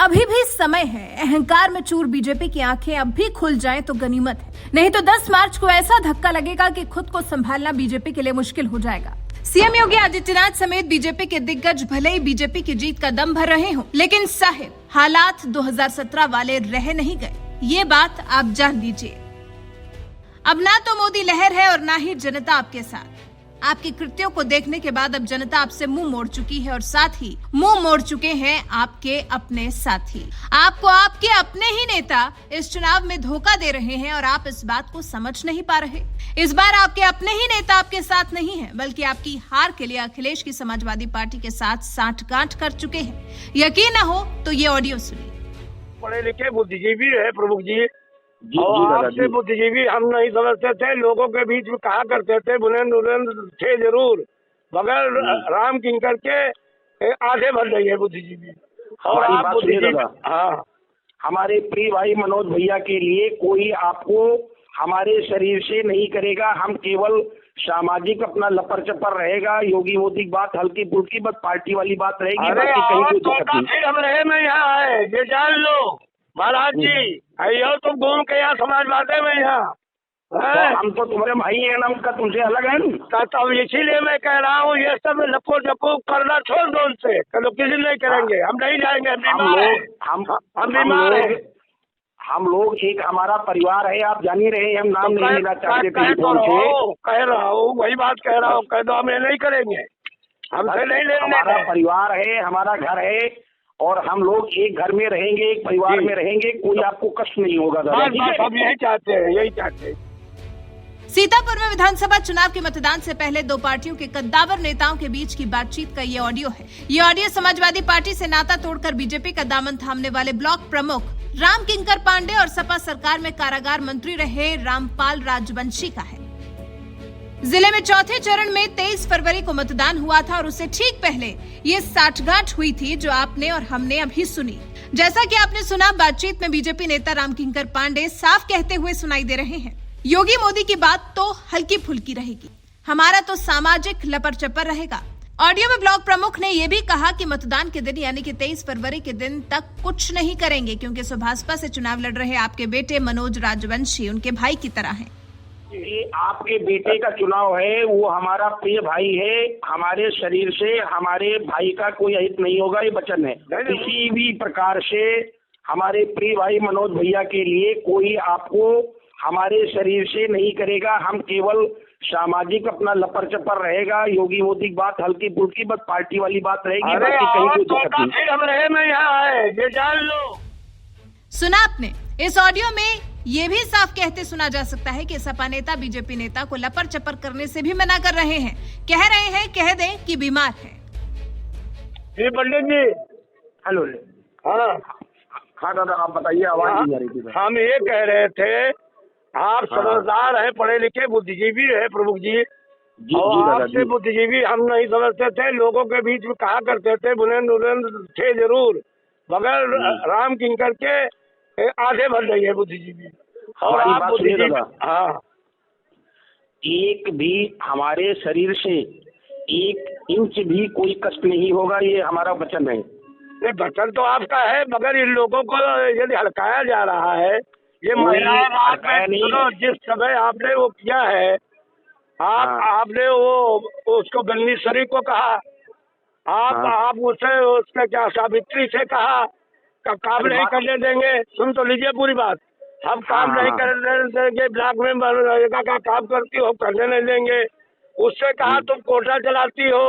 अभी भी समय है। अहंकार में चूर बीजेपी की आंखें अब भी खुल जाएं तो गनीमत है, नहीं तो 10 मार्च को ऐसा धक्का लगेगा कि खुद को संभालना बीजेपी के लिए मुश्किल हो जाएगा। सीएम योगी आदित्यनाथ समेत बीजेपी के दिग्गज भले ही बीजेपी की जीत का दम भर रहे हों, लेकिन साहिब हालात 2017 वाले रह नहीं गए, ये बात आप जान लीजिए। अब ना तो मोदी लहर है और ना ही जनता आपके साथ। आपके कृत्यों को देखने के बाद अब जनता आपसे मुंह मोड़ चुकी है और साथ ही मुंह मोड़ चुके हैं आपके अपने साथी। आपको आपके अपने ही नेता इस चुनाव में धोखा दे रहे हैं और आप इस बात को समझ नहीं पा रहे। इस बार आपके अपने ही नेता आपके साथ नहीं है, बल्कि आपकी हार के लिए अखिलेश की समाजवादी पार्टी के साथ साठगांठ कर चुके हैं। यकीन न हो तो ये ऑडियो सुनिए। पढ़े लिखे बुद्धिजीवी है प्रमुख जी, और आपसे बुद्धिजीवी हम नहीं समझते थे। लोगों के बीच में कहा करते थे बुलंद थे जरूर, मगर राम किंकर के आधे भर रही है बुद्धिजीवी। और आप बुद्धिजीवी, हाँ, हमारे प्रिय भाई मनोज भैया के लिए कोई आपको हमारे शरीर से नहीं करेगा। हम केवल सामाजिक अपना लपर चपर रहेगा। योगी मोदी की बात हल्की फुल्की बस पार्टी वाली बात रहेगी। हम रहे में यहाँ है, ये जान लो महाराज जी। अयो तुम घूम के यहाँ समाजवादी में यहाँ हम तो तुम्हारे भाई है ना, उनका तुमसे अलग है ना। तब इसीलिए मैं कह रहा हूँ ये सब लपो जपो करना छोड़ दो उनसे। चलो किसी नहीं करेंगे, हम नहीं जाएंगे, हम बीमार हैं। हम लोग एक हमारा परिवार है, आप जान ही रहे हैं। हम नाम नहीं लेना चाहते थे। कह रहा हूँ वही बात कह रहा हूँ, कह दो हम ये नहीं करेंगे, हमसे नहीं लेंगे। हमारा परिवार है, हमारा घर है और हम लोग एक घर में रहेंगे, एक परिवार में रहेंगे। कोई आपको कष्ट नहीं होगा। हम यही चाहते हैं, यही चाहते हैं। सीतापुर में विधानसभा चुनाव के मतदान से पहले दो पार्टियों के कद्दावर नेताओं के बीच की बातचीत का ये ऑडियो है। ये ऑडियो समाजवादी पार्टी से नाता तोड़कर बीजेपी का दामन थामने वाले ब्लॉक प्रमुख राम किंकर पांडे और सपा सरकार में कारागार मंत्री रहे रामपाल राजवंशी का है। जिले में चौथे चरण में 23 फरवरी को मतदान हुआ था और उससे ठीक पहले ये साठगांठ हुई थी जो आपने और हमने अभी सुनी। जैसा कि आपने सुना, बातचीत में बीजेपी नेता राम किंकर पांडे साफ कहते हुए सुनाई दे रहे हैं, योगी मोदी की बात तो हल्की फुल्की रहेगी, हमारा तो सामाजिक लपर चपर रहेगा। ऑडियो में ब्लॉक प्रमुख ने यह भी कहा कि मतदान के दिन यानी कि 23 फरवरी के दिन तक कुछ नहीं करेंगे, क्योंकि सुभाषपा से चुनाव लड़ रहे आपके बेटे मनोज राजवंशी उनके भाई की तरह हैं। ये आपके बेटे का चुनाव है, वो हमारा प्रिय भाई है। हमारे शरीर से हमारे भाई का कोई हित नहीं होगा, ये वचन है। किसी भी प्रकार से हमारे प्रिय भाई मनोज भैया के लिए कोई आपको हमारे शरीर से नहीं करेगा। हम केवल सामाजिक अपना लपर चपर रहेगा। योगी मोदी की बात हल्की फुल्की बस पार्टी वाली बात रहेगी। हम रहे में यहाँ है, ये जान लो। सुना आपने? इस ऑडियो में ये भी साफ कहते सुना जा सकता है कि सपा नेता बीजेपी नेता को लपर चपर करने से भी मना कर रहे हैं। कह रहे हैं कह दें कि बीमार है। जी पंडित जी, हेलो। हाँ दादा, आप बताइए। आवाज नहीं आ रही थी। हम ये कह रहे थे, आप समझदार हैं, पढ़े लिखे बुद्धिजीवी है प्रमुख जी, और आपसे बुद्धिजीवी हम नहीं समझते थे। लोगों के बीच में कहा करते थे बुलंद थे जरूर, मगर राम किंकर के आधे भर रही है बुद्धिजीवी। और आप बुद्धिजीवी, हाँ, एक भी हमारे शरीर से 1 इंच भी कोई कष्ट नहीं होगा, ये हमारा वचन है। नहीं, वचन तो आपका है, मगर इन लोगों को यदि हल्काया जा रहा है, ये महिलाएं बात में जिस समय आपने वो किया है, आपने वो उसको गन्नीश्वरी को कहा, आप उसे उसने क्या सावित्री से कहा काम नहीं करने देंगे। सुन तो लीजिए पूरी बात। हम काम नहीं करने देंगे, ब्लॉक में मनरेगा का काम करती हो करने नहीं देंगे। उससे कहा तुम कोटा चलाती हो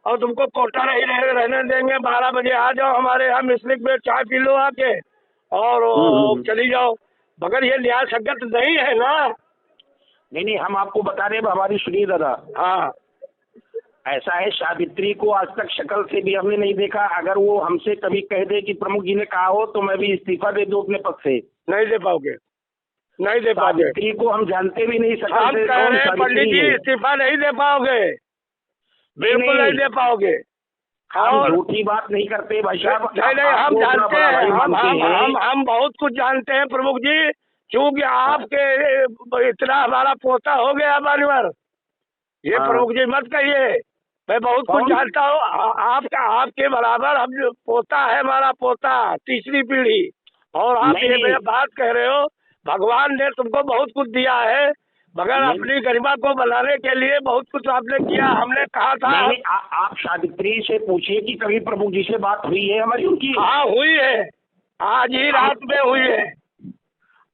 और तुमको कोटा नहीं रहने देंगे। 12 बजे आ जाओ हमारे यहाँ मिस्लिक में चाय पी लो आके और चली जाओ। मगर ये न्याय संगत नहीं है ना। नहीं, हम आपको बता रहे हैं, हमारी सुनिए दादा। हाँ, ऐसा है, सावित्री को आज तक शक्ल से भी हमने नहीं देखा। अगर वो हमसे कभी कह दे कि प्रमुख जी ने कहा हो तो मैं भी इस्तीफा दे दूं अपने पद से। नहीं दे पाओगे, नहीं दे पाओगे। सावित्री को हम जानते भी नहीं सकते। हम कह रहे हैं पंडित जी, इस्तीफा नहीं दे पाओगे, बिल्कुल नहीं दे पाओगे। हम झूठी बात नहीं करते भाई साहब। नहीं, हम जानते हैं, हम बहुत कुछ जानते हैं प्रमुख जी। क्योंकि आपके इतना हमारा पोता हो गया बार, ये प्रमुख जी मत कहिए। मैं बहुत कुछ जानता हूँ। आपका आपके बराबर हम जो पोता है, हमारा पोता तीसरी पीढ़ी, और आप ये मेरा बात कह रहे हो। भगवान ने तुमको बहुत कुछ दिया है, मगर अपनी गरिमा को बनाने के लिए बहुत कुछ आपने किया। हमने कहा था आप सावित्री से पूछिए कि कभी प्रमुख जी से बात हुई है हमारी उनकी? हाँ हुई है, आज ही रात में हुई है।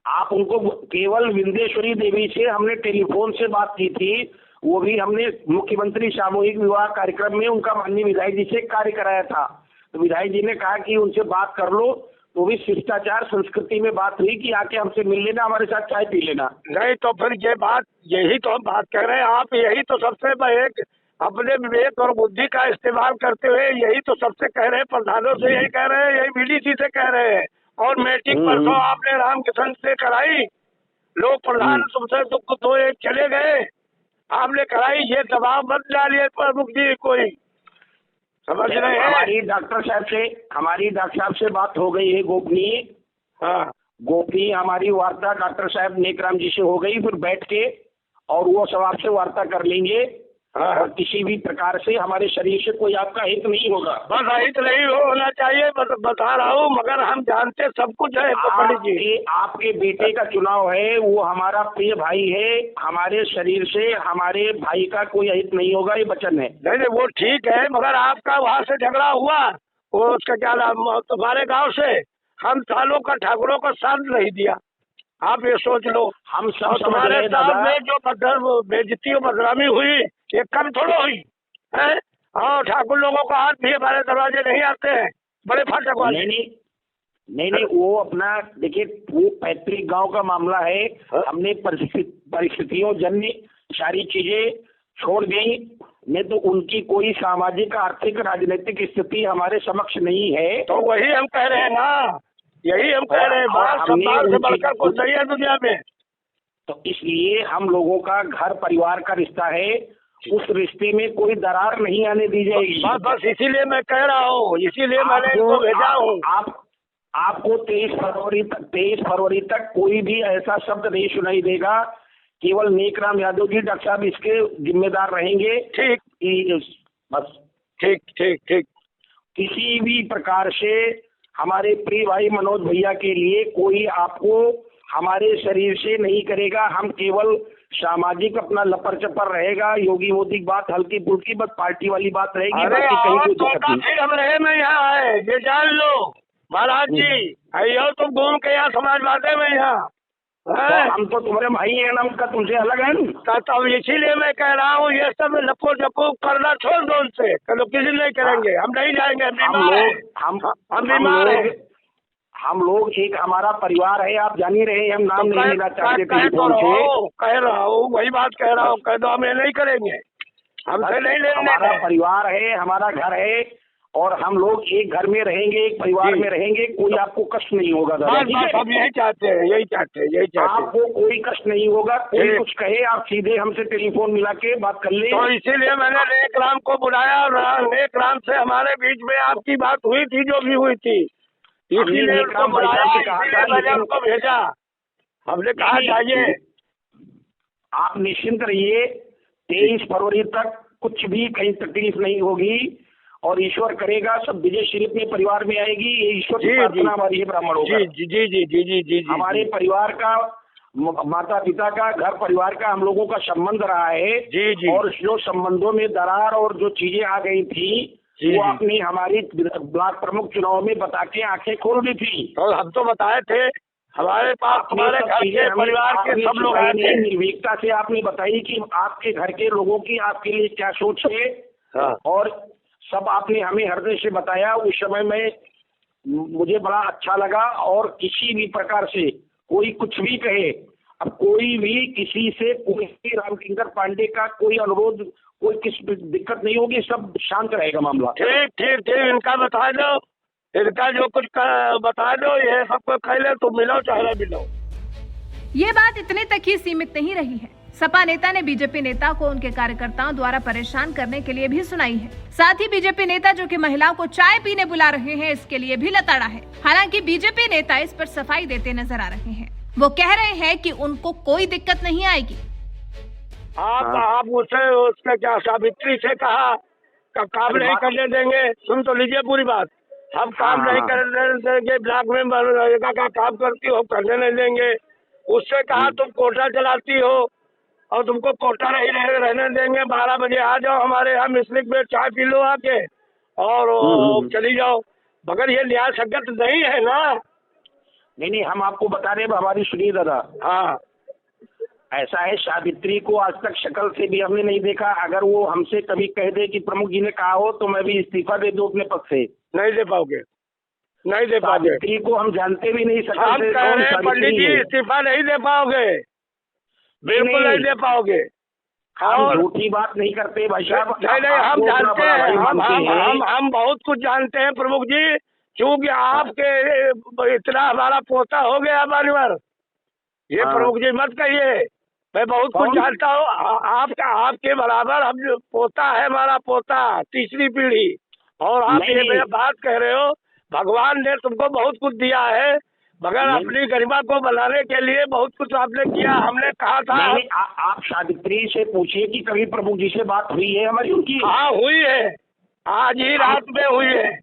आप उनको केवल विंध्येश्वरी देवी से हमने टेलीफोन से बात की थी, वो भी हमने मुख्यमंत्री सामूहिक विवाह कार्यक्रम में उनका माननीय विधायक जी से कार्य कराया था। तो विधायक जी ने कहा कि उनसे बात कर लो, तो भी शिष्टाचार संस्कृति में बात हुई कि आके हमसे मिल लेना, हमारे साथ चाय पी लेना। नहीं तो फिर ये बात, यही तो हम बात कर रहे हैं। आप यही तो सबसे एक अपने विवेक और बुद्धि का इस्तेमाल करते हुए यही तो सबसे कह रहे हैं, प्रधानों से यही कह रहे हैं, यही बीडीसी से कह रहे हैं। और मीटिंग परसों आपने रामकिशन से कराई, लोग प्रधान तुमसे दुख तो एक चले गए, आपने कराई। ये दबाव मत डालिए प्रमुख जी, कोई समझ रहे हैं। हमारी डॉक्टर साहब से बात हो गई है गोपनीय। हाँ, गोपनीय हमारी वार्ता डॉक्टर साहब नेकराम जी से हो गई, फिर बैठ के और वो सब आपसे वार्ता कर लेंगे। हाँ। और किसी भी प्रकार से हमारे शरीर से कोई आपका हित नहीं होगा। बस हित नहीं होना चाहिए, बता रहा हूँ, मगर हम जानते सब कुछ है पंडित जी। आपके बेटे का चुनाव है, वो हमारा प्रिय भाई है, हमारे शरीर से हमारे भाई का कोई हित नहीं होगा, ये वचन है। नहीं वो ठीक है, मगर आपका वहाँ से झगड़ा हुआ, वो उसका क्या नाम, तुम्हारे गांव से हम सालों का ठाकुरों का साथ नहीं दिया। आप ये सोच लो, हम सब तुम्हारे साथ में जो बेइज्जती और बदनामी हुई, ये कम थोड़ा हुई है। और ठाकुर लोगों का हाथ भी हमारे दरवाजे नहीं आते हैं, बड़े फाटक वाले। नहीं, वो अपना देखिए, वो पैतृक गांव का मामला है। हमने परिस्थितियों जन्य सारी चीजें छोड़ दी, नहीं तो उनकी कोई सामाजिक, आर्थिक, राजनीतिक स्थिति हमारे समक्ष नहीं है। तो वही हम कह रहे हैं ना, यही हम कह रहे हैं, बात से बढ़कर कुछ नहीं है दुनिया में। तो इसलिए हम लोगों का घर परिवार का रिश्ता है, उस रिश्ते में कोई दरार नहीं आने दी जाएगी। बस इसीलिए मैं कह रहा हूँ, इसीलिए मैंने इनको भेजा हूँ। आपको 23 फरवरी तक कोई भी ऐसा शब्द नहीं सुनाई देगा। केवल नेकराम यादव जी डॉक्टर साहब इसके जिम्मेदार रहेंगे। ठीक, बस ठीक। किसी भी प्रकार से हमारे प्रिय भाई मनोज भैया के लिए कोई आपको हमारे शरीर से नहीं करेगा। हम केवल सामाजिक अपना लपर चपर रहेगा, योगी मोदी की बात हल्की फुल्की, बस पार्टी वाली बात रहेगी। हम रहे में यहाँ है, ये जान लो महाराज जी, आइयो तुम घूम के यहाँ समाजवादी में यहाँ। हम तो तुम्हारे भाई हैं ना, उनका तुमसे अलग है ना। तब इसीलिए मैं कह रहा हूँ, ये सब लपो जपो करना छोड़ दो उनसे, कल किसी नहीं करेंगे, हम नहीं जाएंगे, हम बीमार हैं। हम लोग एक हमारा परिवार है, आप जान ही रहे हैं, हम नाम नहीं लेना चाहते। कह रहा हूँ, वही बात कह रहा हूँ, कह दो हम ये नहीं करेंगे, हमसे नहीं लेंगे। हमारा परिवार है, हमारा घर है, और हम लोग एक घर में रहेंगे, एक परिवार में रहेंगे, कोई आपको कष्ट नहीं होगा। हम यही चाहते हैं, आपको कोई कष्ट नहीं होगा। कोई कुछ कहे, आप सीधे हमसे टेलीफोन मिला के बात कर ले। तो इसीलिए मैंने नेकराम को बुलाया, और नेकराम से हमारे बीच में आपकी बात हुई थी, जो भी हुई थी, इसीलिए उनको बुलाया, मैंने उनको भेजा। हमने कहा जाइए, आप निश्चिंत रहिए, 23 फरवरी तक कुछ भी कहीं तकलीफ नहीं होगी, और ईश्वर करेगा सब विजय श्री अपने परिवार में आएगी। ये ईश्वर की प्रार्थना हमारी है, ब्राह्मणों का। जी। हमारे परिवार का, माता पिता का, घर परिवार का हम लोगों का संबंध रहा है। जी। और जो संबंधों में दरार और जो चीजें आ गई थी, वो आपने हमारी ब्लॉक प्रमुख चुनाव में बता के आंखें खोल दी थी। तो हम तो बताए थे, हमारे पास हमारे घर के परिवार के सब लोग आए थे। निर्भीकता से आपने बताई कि आपके घर के लोगों की आपके लिए क्या सोच है, और सब आपने हमें हृदय से बताया। उस समय में मुझे बड़ा अच्छा लगा, और किसी भी प्रकार से कोई कुछ भी कहे, अब कोई भी किसी से कोई रामकिंकर पांडे का कोई अनुरोध, कोई किस दिक्कत नहीं होगी, सब शांत रहेगा मामला। ठीक, इनका बता दो, इनका जो कुछ बता दो, ये सबको कह ले, तुम मिलो चाहे ना मिलो। ये बात इतने तक ही सीमित नहीं रही है। सपा नेता ने बीजेपी नेता को उनके कार्यकर्ताओं द्वारा परेशान करने के लिए भी सुनाई है। साथ ही बीजेपी नेता जो कि महिलाओं को चाय पीने बुला रहे हैं, इसके लिए भी लताड़ा है। हालांकि बीजेपी नेता इस पर सफाई देते नजर आ रहे हैं। वो कह रहे हैं कि उनको कोई दिक्कत नहीं आएगी। आप उससे क्या सावित्री से कहा काम नहीं करने देंगे। सुन तो लीजिए पूरी बात। हम काम नहीं करने देंगे, ब्लॉक में मनरेगा का काम करती हो करने नहीं देंगे। उससे कहा तुम कोटा चलाती हो और तुमको कोटा नहीं रहने देंगे। 12 बजे आ जाओ हमारे यहाँ मिस्लिक में चाय पी लो आके और चली जाओ। मगर ये न्याय संगत नहीं है ना। नहीं, हम आपको बता रहे हैं हमारी सुनिए दादा। हाँ, ऐसा है, सावित्री को आज तक शक्ल से भी हमने नहीं देखा। अगर वो हमसे कभी कह दे कि प्रमुख जी ने कहा हो तो मैं भी इस्तीफा दे दूं अपने पद से, नहीं दे पाओगे, नहीं दे पाओगे। सावित्री को हम जानते भी नहीं शक्ल हम से। कह रहे हैं पंडित जी इस्तीफा नहीं दे पाओगे, बिल्कुल नहीं दे पाओगे। हम झूठी बात नहीं करते भाई साहब। नहीं, हम जानते हैं, हम बहुत कुछ जानते हैं प्रमुख जी। क्योंकि आपके इतना हमारा पोता हो गया मान्यवर, ये प्रमुख जी मत कहिए। मैं बहुत कुछ जानता हूँ। आपके बराबर हम पोता है, हमारा पोता, तीसरी पीढ़ी। और आप ये बात कह रहे हो, भगवान ने तुमको बहुत कुछ दिया है, मगर अपनी गरिमा को बनाने के लिए बहुत कुछ आपने किया। हमने कहा था आप सावित्री से पूछिए कि कभी प्रमुख जी से बात हुई है हमारी उनकी। हाँ हुई है, आज ही रात में हुई है।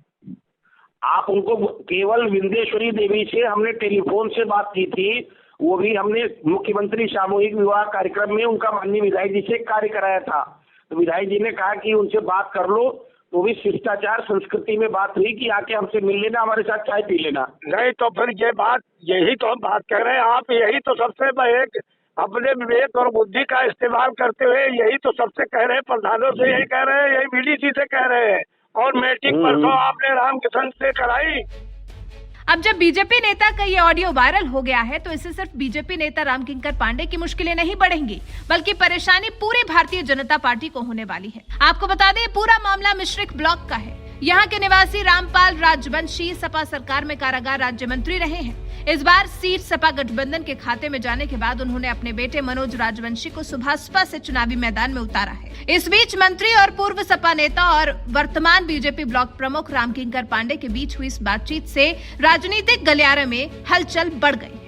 आप उनको केवल विंध्येश्वरी देवी से हमने टेलीफोन से बात की थी, वो भी हमने मुख्यमंत्री सामूहिक विवाह कार्यक्रम में उनका माननीय विधायक जी से कार्य कराया था। तो विधायक जी ने कहा कि उनसे बात कर लो, तो भी शिष्टाचार संस्कृति में बात हुई कि आके हमसे मिल लेना, हमारे साथ चाय पी लेना। नहीं तो फिर ये बात, यही तो हम बात कर रहे हैं। आप यही तो सबसे एक अपने विवेक और बुद्धि का इस्तेमाल करते हुए यही तो सबसे कह रहे हैं, प्रधानों से यही कह रहे हैं, यही बीडीसी से कह रहे हैं। और मीटिंग परसों आपने रामकिशन से कराई। अब जब बीजेपी नेता का ये ऑडियो वायरल हो गया है तो इससे सिर्फ बीजेपी नेता रामकिंकर पांडे की मुश्किलें नहीं बढ़ेंगी, बल्कि परेशानी पूरी भारतीय जनता पार्टी को होने वाली है। आपको बता दें, पूरा मामला मिश्रिक ब्लॉक का है। यहाँ के निवासी रामपाल राजवंशी सपा सरकार में कारागार राज्य मंत्री रहे हैं। इस बार सीट सपा गठबंधन के खाते में जाने के बाद उन्होंने अपने बेटे मनोज राजवंशी को सुभाषपा से चुनावी मैदान में उतारा है। इस बीच मंत्री और पूर्व सपा नेता और वर्तमान बीजेपी ब्लॉक प्रमुख रामकिंकर पांडे के बीच हुई इस बातचीत से राजनीतिक गलियारे में हलचल बढ़ गई है।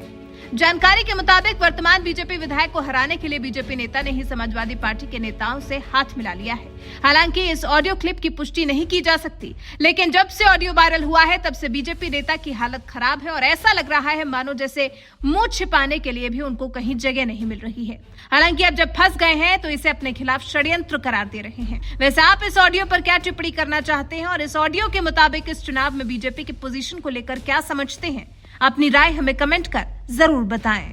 जानकारी के मुताबिक वर्तमान बीजेपी विधायक को हराने के लिए बीजेपी नेता ने ही समाजवादी पार्टी के नेताओं से हाथ मिला लिया है। हालांकि इस ऑडियो क्लिप की पुष्टि नहीं की जा सकती, लेकिन जब से ऑडियो वायरल हुआ है तब से बीजेपी नेता की हालत खराब है और ऐसा लग रहा है मानो जैसे मुंह छिपाने के लिए भी उनको कहीं जगह नहीं मिल रही है। हालांकि अब जब फंस गए हैं तो इसे अपने खिलाफ षड्यंत्र करार दे रहे हैं। वैसे आप इस ऑडियो पर क्या टिप्पणी करना चाहते हैं और इस ऑडियो के मुताबिक इस चुनाव में बीजेपी की पोजीशन को लेकर क्या समझते हैं? अपनी राय हमें कमेंट कर जरूर बताएं।